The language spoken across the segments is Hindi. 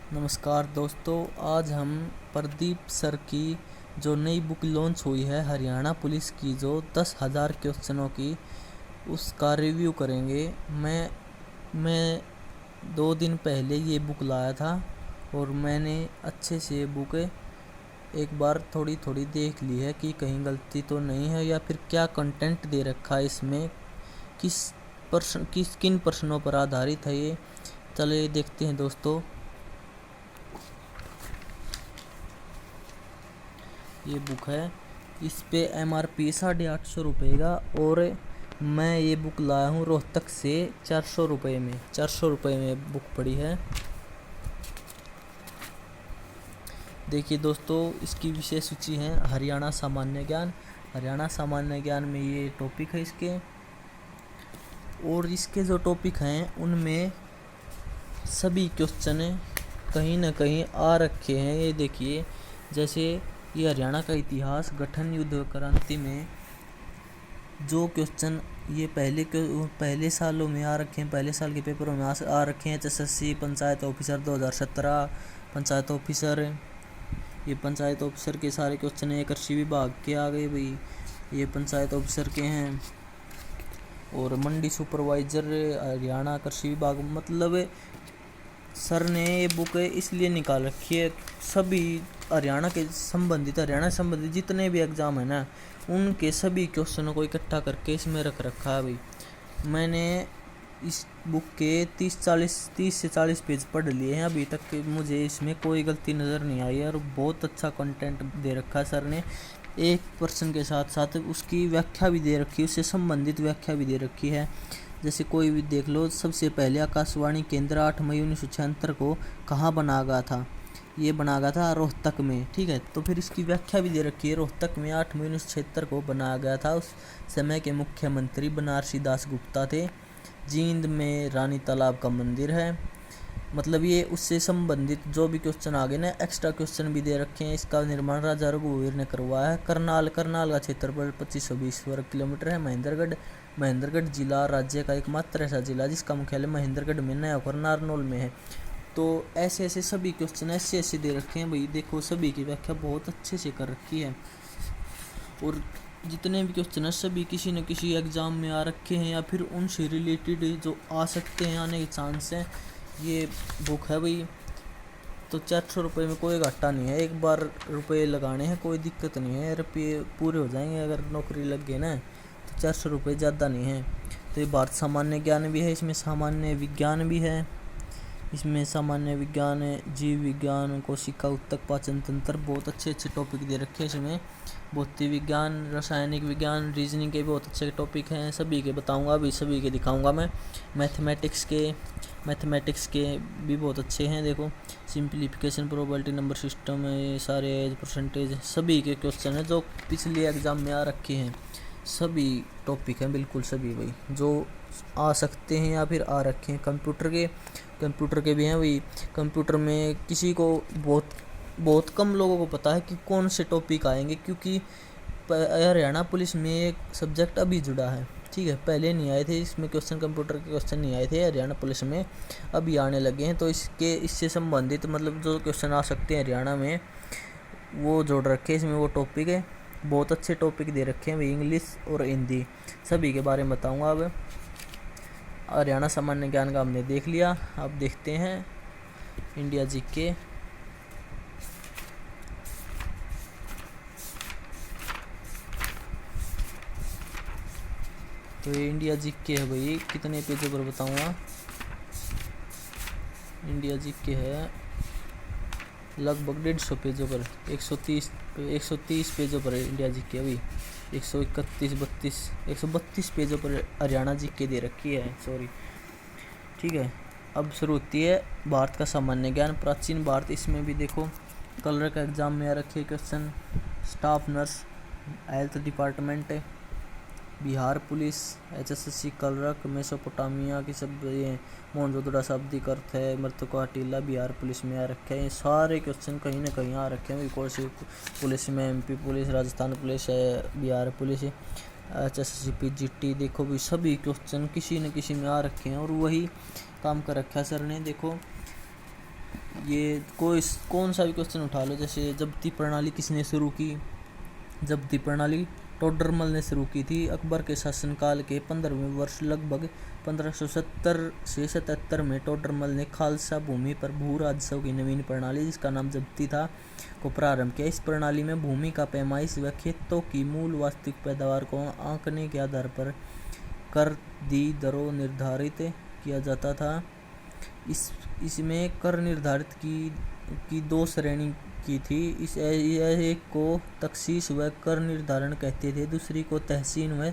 नमस्कार दोस्तों, आज हम प्रदीप सर की जो नई बुक लॉन्च हुई है हरियाणा पुलिस की, जो 10,000 क्वेश्चनों की, उसका रिव्यू करेंगे। मैं 2 दिन पहले ये बुक लाया था और मैंने अच्छे से ये बुक एक बार थोड़ी थोड़ी देख ली है कि कहीं गलती तो नहीं है या फिर क्या कंटेंट दे रखा है इसमें, किन प्रश्नों पर आधारित है ये। चलिए देखते हैं दोस्तों। ये बुक है, इस पे MRP 850 रुपये का, और मैं ये बुक लाया हूँ रोहतक से 400 रुपये में। 400 रुपये में बुक पड़ी है। देखिए दोस्तों, इसकी विषय सूची है हरियाणा सामान्य ज्ञान। हरियाणा सामान्य ज्ञान में ये टॉपिक है इसके, और इसके जो टॉपिक हैं उनमें सभी क्वेश्चन कहीं ना कहीं आ रखे हैं। ये देखिए, जैसे ये हरियाणा का इतिहास, गठन, युद्ध क्रांति में जो क्वेश्चन ये पहले सालों में आ रखे हैं, पहले साल के पेपरों में आ रखे हैं। HSSC panchayat officer 2017, panchayat officer, ये पंचायत ऑफिसर के सारे क्वेश्चन है। कृषि विभाग के आ गए भाई, ये पंचायत ऑफिसर के हैं। और मंडी सुपरवाइजर हरियाणा कृषि विभाग, मतलब सर ने ये बुक इसलिए निकाल रखी है, सभी हरियाणा से संबंधित जितने भी एग्ज़ाम है ना, उनके सभी क्वेश्चनों को इकट्ठा करके इसमें रख रखा है भाई। मैंने इस बुक के 30 से 40 पेज पढ़ लिए हैं अभी तक के, मुझे इसमें कोई गलती नज़र नहीं आई है और बहुत अच्छा कंटेंट दे रखा है सर ने। एक प्रश्न के साथ साथ उसकी व्याख्या भी दे रखी है, उससे संबंधित व्याख्या भी दे रखी है। जैसे कोई भी देख लो, सबसे पहले आकाशवाणी केंद्र 8 मई 1976 को कहाँ बना गया था? ये बना गया था रोहतक में, ठीक है। तो फिर इसकी व्याख्या भी दे रखी है, रोहतक में 8 मई 1976 को बनाया गया था। उस समय के मुख्यमंत्री बनारसी दास गुप्ता थे। जींद में रानी तालाब का मंदिर है। मतलब ये उससे संबंधित जो भी क्वेश्चन आ गए ना, एक्स्ट्रा क्वेश्चन भी दे रखे हैं। इसका निर्माण राजा रघुवीर ने करवाया है। करनाल का क्षेत्रफल 2520 वर्ग किलोमीटर है। महेंद्रगढ़ जिला राज्य का एकमात्र ऐसा जिला जिसका मुख्यालय महेंद्रगढ़ में, नया होकर नारनौल में है। तो ऐसे सभी क्वेश्चन ऐसे दे रखे हैं भाई। देखो, सभी की व्याख्या बहुत अच्छे से कर रखी है, और जितने भी क्वेश्चन है सभी किसी न किसी एग्ज़ाम में आ रखे हैं या फिर उनसे रिलेटेड जो आ सकते हैं, आने के चांस हैं। ये बुक है भाई, तो 400 रुपये में कोई घाटा नहीं है। एक बार रुपये लगाने हैं, कोई दिक्कत नहीं है, रुपये पूरे हो जाएंगे अगर नौकरी लग गई ना, तो 400 रुपये ज़्यादा नहीं है। तो ये भारत सामान्य ज्ञान भी है, इसमें सामान्य विज्ञान भी है। इसमें सामान्य विज्ञान, जीव विज्ञान, कोशिका उत्तक, पाचन तंत्र, बहुत अच्छे टॉपिक दे रखे हैं इसमें। भौतिक विज्ञान, रासायनिक विज्ञान, रीजनिंग के बहुत अच्छे टॉपिक हैं, सभी के बताऊंगा, अभी सभी के दिखाऊंगा मैं। मैथमेटिक्स के भी बहुत अच्छे हैं। देखो, सिंप्लीफिकेशन, प्रोबेबिलिटी, नंबर सिस्टम, ये सारे परसेंटेज, सभी के क्वेश्चन हैं जो पिछले एग्ज़ाम में आ रखे हैं। सभी टॉपिक हैं बिल्कुल सभी भाई, जो आ सकते हैं या फिर आ रखे हैं। कंप्यूटर के भी हैं भाई। कंप्यूटर में किसी को बहुत कम लोगों को पता है कि कौन से टॉपिक आएंगे, क्योंकि हरियाणा पुलिस में एक सब्जेक्ट अभी जुड़ा है, ठीक है। पहले नहीं आए थे इसमें क्वेश्चन, कंप्यूटर के क्वेश्चन नहीं आए थे हरियाणा पुलिस में, अभी आने लगे हैं। तो इससे संबंधित मतलब जो क्वेश्चन आ सकते हैं हरियाणा में, वो जोड़ रखे हैं इसमें, वो टॉपिक है। बहुत अच्छे टॉपिक दे रखे हैं भाई, इंग्लिश और हिंदी सभी के बारे में बताऊँगा। अब हरियाणा सामान्य ज्ञान का हमने देख लिया, अब देखते हैं इंडिया जीके। तो ये इंडिया जीके है भाई, कितने पेजों पर बताऊंगा। इंडिया जीके है लगभग 150 पेजों पर, 130 पेजों पर इंडिया जीके भाई। 132 पेजों पर हरियाणा जीके दे रखी है, सॉरी, ठीक है। अब शुरू होती है भारत का सामान्य ज्ञान, प्राचीन भारत। इसमें भी देखो, कलर का एग्जाम में आ रखे question. Staff nurse, health department, Bihar police, HSSC clerk, Mesopotamia की सब, ये मोहनजोदड़ो शाब्दिक अर्थ है, मृतकों हटीला बिहार पुलिस में आ रखे हैं। ये सारे क्वेश्चन कहीं ना कहीं आ रखे हैं। कौन सी पुलिस में? MP पुलिस, राजस्थान पुलिस है, बिहार पुलिस है, HSSC PGT। देखो भी सभी क्वेश्चन किसी न किसी में आ रखे हैं, और वही काम कर रखा है सर ने। देखो, ये कोई कौन सा भी क्वेश्चन उठा लो, जैसे जब्ती प्रणाली किसने शुरू की। जब्ती प्रणाली टोडरमल ने शुरू की थी। अकबर के शासनकाल के 15वें वर्ष लगभग 1570 से 77 में टोडरमल ने खालसा भूमि पर भू राजस्व की नवीन प्रणाली, जिसका नाम जब्ती था, को प्रारंभ किया। इस प्रणाली में भूमि का पैमाइश व खेतों की मूल वास्तविक पैदावार को आंकने के आधार पर कर दी दरों निर्धारित किया जाता था। इसमें कर निर्धारित की दो श्रेणी की थी। इस एक को तखसीस व कर निर्धारण कहते थे, दूसरी को तहसीन व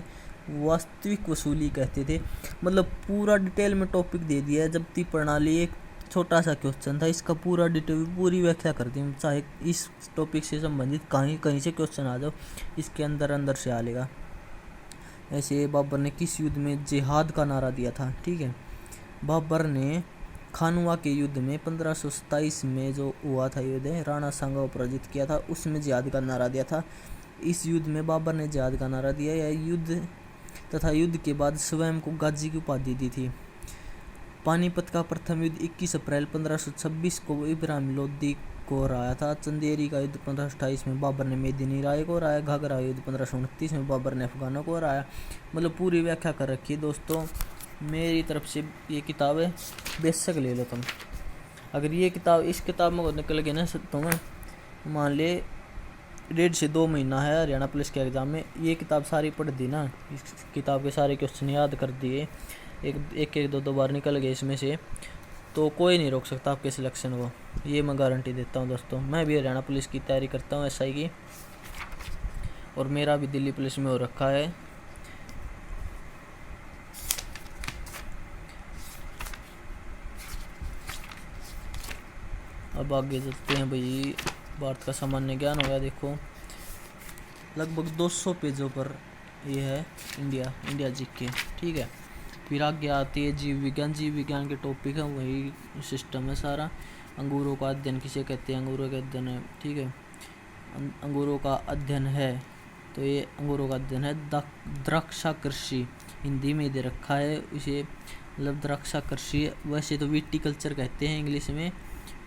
वास्तविक वसूली कहते थे। मतलब पूरा डिटेल में टॉपिक दे दिया है। जब्ती प्रणाली एक छोटा सा क्वेश्चन था, इसका पूरा डिटेल पूरी व्याख्या कर दी। चाहे इस टॉपिक से संबंधित कहीं से क्वेश्चन आ जाओ, इसके अंदर से आ लेगा। ऐसे बाबर ने किस युद्ध में जिहाद का नारा दिया था। ठीक है, बाबर ने खानवा के युद्ध में 1527 में जो हुआ था युद्ध, राणा सांगा को पराजित किया था, उसमें जिहाद का नारा दिया था। इस युद्ध में बाबर ने जिहाद का नारा दिया। यह युद्ध तथा युद्ध के बाद स्वयं को गाजी की उपाधि दी थी। पानीपत का प्रथम युद्ध 21 अप्रैल 1526 को इब्राहिम लोदी को हराया था। चंदेरी का युद्ध 1528 में बाबर ने मेदिनी राय को हराया। घाघरा युद्ध 1529 में बाबर ने अफगानों को हराया। मतलब पूरी व्याख्या कर रखी है दोस्तों। मेरी तरफ से ये किताब है, बेशक ले लो तुम। अगर ये किताब इस किताब में निकल गया ना तुम्हें, मान ले 1.5 से 2 महीना है हरियाणा पुलिस के एग्ज़ाम में, ये किताब सारी पढ़ दी ना, इस किताब के सारे क्वेश्चन याद कर दिए, एक दो बार निकल गए इसमें से, तो कोई नहीं रोक सकता आपके सिलेक्शन को। ये मैं गारंटी देता हूँ दोस्तों। मैं भी हरियाणा पुलिस की तैयारी करता हूँ SI की, और मेरा भी दिल्ली पुलिस में हो रखा है। अब आगे चलते हैं भाई। भारत का सामान्य ज्ञान हो गया, देखो लगभग 200 पेजों पर ये है इंडिया जीके। ठीक है, फिर आगे आती है जीव विज्ञान। जीव विज्ञान के टॉपिक है, वही सिस्टम है सारा। अंगूरों का अध्ययन किसे कहते हैं, अंगूरों का अध्ययन है। ठीक है, अंगूरों का अध्ययन है, तो ये अंगूरों का अध्ययन है द्राक्षाकृषि, हिंदी में दे रखा है इसे, मतलब द्राक्षाकृषि। वैसे तो विटीकल्चर कहते हैं इंग्लिश में,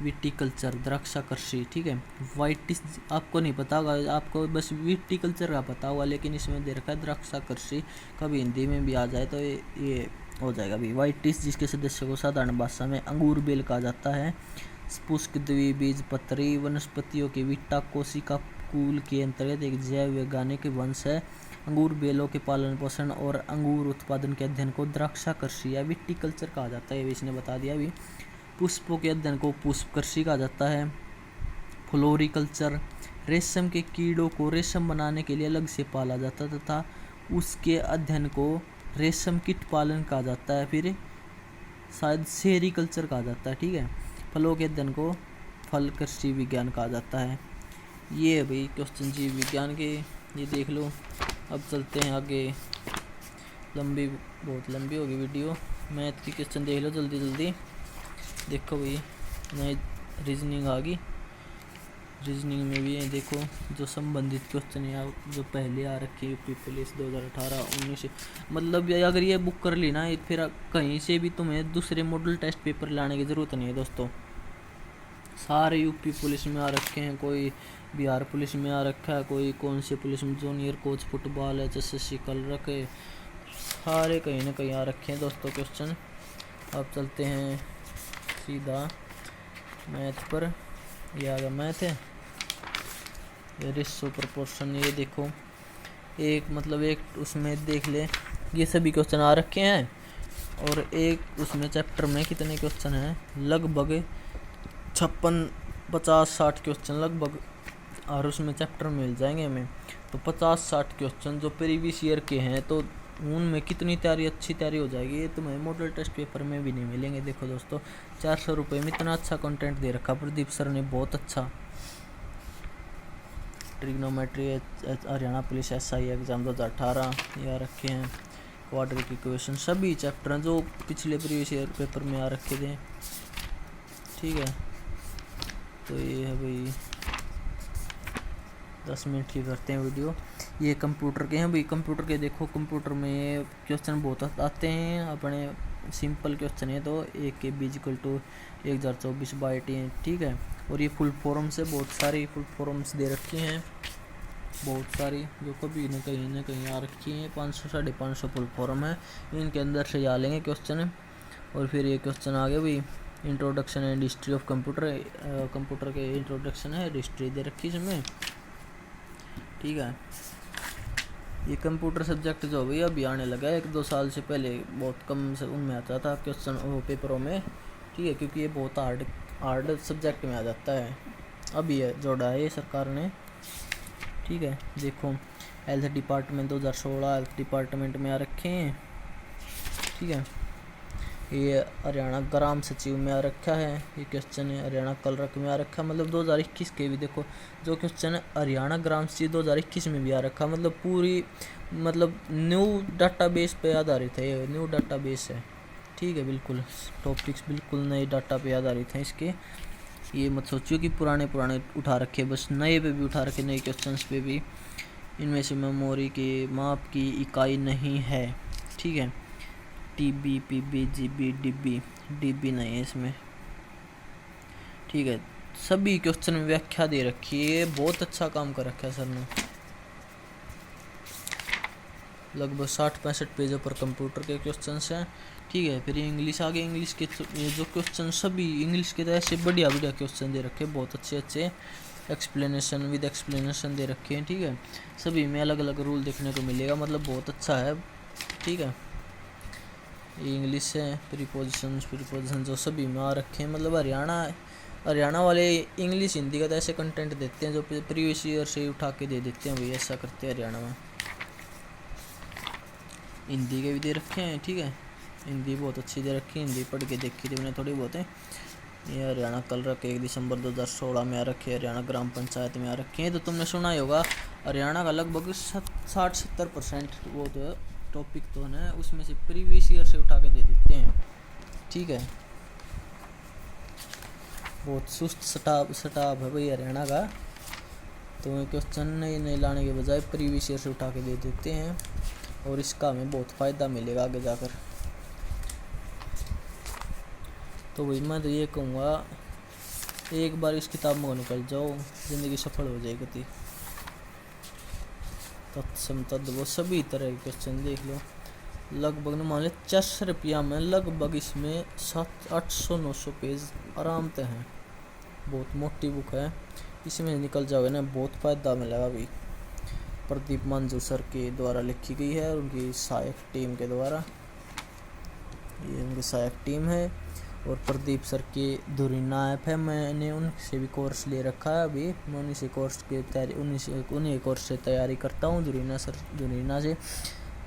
विटीकल्चर द्राक्षाकृषि। ठीक है, वाइटिस आपको नहीं पता होगा, आपको बस विटीकल्चर का पता होगा, लेकिन इसमें दे रखा है द्राक्षाकृषि। कभी हिंदी में भी आ जाए तो ये हो जाएगा भी। वाइटिस जिसके सदस्य को साधारण भाषा में अंगूर बेल कहा जाता है। पुष्प द्विबीजपत्री वनस्पतियों के विट्टा कोशिका कुल के अंतर्गत एक जैव वैज्ञानिक वंश है। अंगूर बेलों के पालन पोषण और अंगूर उत्पादन के अध्ययन को द्राक्षाकृषि या विटीकल्चर कहा जाता है, इसने बता दिया अभी। पुष्पों के अध्ययन को पुष्पकृषि कहा जाता है। फ्लोरिकल्चर, रेशम के कीड़ों को रेशम बनाने के लिए अलग से पाला जाता तथा उसके अध्ययन को रेशम कीट पालन कहा जाता है। फिर शायद सेरीकल्चर कहा जाता है। ठीक है, फलों के अध्ययन को फल कृषि विज्ञान कहा जाता है। ये भाई क्वेश्चन जीव विज्ञान के, ये देख लो। अब चलते हैं आगे, बहुत लंबी होगी वीडियो। मैथ की क्वेश्चन देख लो जल्दी। देखो भाई, नई रीजनिंग आ गई। रीजनिंग में भी है देखो, जो संबंधित क्वेश्चन है जो पहले आ रखे यूपी पुलिस 2018-19, मतलब अगर ये बुक कर ली ना, फिर कहीं से भी तुम्हें दूसरे मॉडल टेस्ट पेपर लाने की ज़रूरत नहीं है दोस्तों। सारे यूपी पुलिस में आ रखे हैं, कोई बिहार पुलिस में आ रखा है, कोई कौन से पुलिस में जूनियर कोच फुटबॉल है, SSC कल रखे, सारे कहीं ना कहीं आ रखे हैं दोस्तों क्वेश्चन। अब चलते हैं सीधा मैथ पर। ये आ गया मैथ है, ये रेशो प्रोपोर्शन। ये देखो एक उसमें देख ले, ये सभी क्वेश्चन आ रखे हैं, और एक उसमें चैप्टर में कितने क्वेश्चन हैं, लगभग 56, 50, 60 क्वेश्चन लगभग, और उसमें चैप्टर मिल जाएंगे हमें तो 50-60 क्वेश्चन जो प्रीवियस ईयर के हैं, तो उनमें कितनी अच्छी तैयारी हो जाएगी। ये तुम्हें मॉडल टेस्ट पेपर में भी नहीं मिलेंगे। देखो दोस्तों, 400 रुपये में इतना अच्छा कंटेंट दे रखा प्रदीप सर ने, बहुत अच्छा। Trigonometry Haryana police SI exam 2018 ये आ रखे हैं। क्वाड्रेटिक इक्वेशन, सभी चैप्टर हैं जो पिछले प्रीवियस ईयर पेपर में आ रखे थे। ठीक है, तो ये है भाई, 10 मिनट की करते हैं वीडियो। ये कंप्यूटर के हैं भाई। कंप्यूटर के देखो, कंप्यूटर में क्वेश्चन बहुत आते हैं, अपने सिंपल क्वेश्चन है, तो 1 के बी इक्वल टू 1024/3, ठीक है। और ये फुल फॉर्म से बहुत सारी फुल फॉर्म्स दे रखी हैं, बहुत सारी, जो कभी न कहीं आ रखी हैं। 500 550 फुल फॉर्म है, इनके अंदर से जा लेंगे क्वेश्चन। और फिर ये क्वेश्चन आ गया भाई, introduction and history of computer, computer के इंट्रोडक्शन है, हिस्ट्री दे रखी इसमें, ठीक है। ये कंप्यूटर सब्जेक्ट जो भाई अभी आने लगा है, 1-2 साल से पहले बहुत कम से उनमें आता था क्वेश्चन वो पेपरों में, ठीक है, क्योंकि ये बहुत हार्ड सब्जेक्ट में आ जाता है। अभी ये जोड़ा है ये सरकार ने, ठीक है। देखो हेल्थ डिपार्टमेंट 2016 हेल्थ डिपार्टमेंट में आ रखे हैं, ठीक है। ये हरियाणा ग्राम सचिव में आ रखा है, ये क्वेश्चन है। हरियाणा कलरक में आ रखा, मतलब 2021 के भी देखो जो क्वेश्चन है हरियाणा ग्राम सचिव 2021 में भी आ रखा, मतलब पूरी मतलब न्यू डाटाबेस पे आधारित है, ये न्यू डाटाबेस है, ठीक है। बिल्कुल टॉपिक्स बिल्कुल नए डाटा पे आधारित हैं इसके। ये मत सोचियो कि पुराने उठा रखे, बस नए पे भी उठा रखे, नए क्वेश्चंस पे भी। इनमें से मेमोरी के माप की इकाई नहीं है, ठीक है। TB PB GB DB नहीं है इसमें, ठीक है। सभी क्वेश्चन में व्याख्या दे रखी है, बहुत अच्छा काम कर रखा है सर ने। लगभग 60-65 पेजों पर कंप्यूटर के क्वेश्चन हैं, ठीक है। फिर इंग्लिश आगे, इंग्लिश के ये जो क्वेश्चन सभी इंग्लिश के तो ऐसे बढ़िया क्वेश्चन दे रखे, बहुत अच्छे एक्सप्लेनेशन विद एक्सप्लेनेशन दे रखे हैं, ठीक है। सभी में अलग अलग रूल देखने को मिलेगा, मतलब बहुत अच्छा है, ठीक है। ये इंग्लिश है, प्रीपोजिशन जो सभी में आ रखे हैं, मतलब हरियाणा वाले इंग्लिश हिंदी का तो ऐसे कंटेंट देते हैं जो प्रीवियस ईयर से उठा के दे देते हैं भाई, ऐसा करते हैं हरियाणा में। हिंदी के भी दे रखे हैं, ठीक है। हिंदी बहुत अच्छी दे रखी है, हिंदी पढ़ के देखी थी मैंने थोड़ी बहुत है। ये हरियाणा कलरक 1 दिसंबर 2016 में आ रखे, हरियाणा ग्राम पंचायत में आ रखे हैं। तो तुमने सुना ही होगा हरियाणा का लगभग 60-70% वो तो टॉपिक तो है उसमें से प्रीवियस ईयर से उठा के दे देते हैं, ठीक है। बहुत सुस्त स्टाफ है भाई हरियाणा का, तो क्वेश्चन नहीं लाने के बजाय प्रीवियस ईयर से उठा के दे देते हैं, और इसका हमें बहुत फ़ायदा मिलेगा आगे जाकर। तो भाई मैं तो ये कहूँगा एक बार इस किताब में निकल जाओ, ज़िंदगी सफल हो जाएगी। तत्सम तद वो सभी तरह के क्वेश्चन देख लो, लगभग न मान लो 400 रुपया में लगभग इसमें 700-800-900 पेज आराम से हैं। बहुत मोटी बुक है, इसमें निकल जाओगे ना बहुत फ़ायदा मिलेगा भाई। प्रदीप मंजू सर के द्वारा लिखी गई है, उनकी सहायक टीम के द्वारा, ये उनकी सहायक टीम है। और प्रदीप सर के धुरीना ऐप है, मैंने उनसे भी कोर्स ले रखा है अभी, मैं उन्हीं से कोर्स की तैयारी उन्हीं कोर्स से तैयारी करता हूँ। धुरीना से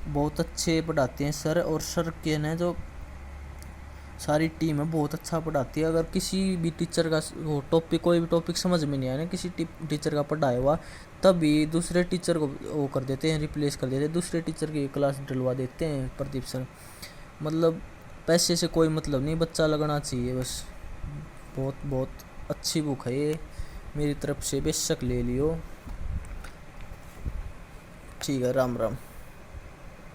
बहुत अच्छे पढ़ाते हैं सर, और सर के ना जो सारी टीम है बहुत अच्छा पढ़ाती है। अगर किसी भी टीचर का वो टॉपिक कोई भी टॉपिक समझ में नहीं आया ना किसी टीचर का पढ़ाया हुआ, तभी दूसरे टीचर को वो कर देते हैं, रिप्लेस कर देते हैं, दूसरे टीचर की क्लास डलवा देते हैं प्रदीप सर। मतलब पैसे से कोई मतलब नहीं, बच्चा लगना चाहिए बस। बहुत अच्छी बुक है ये, मेरी तरफ से बेशक ले लियो, ठीक है। राम राम।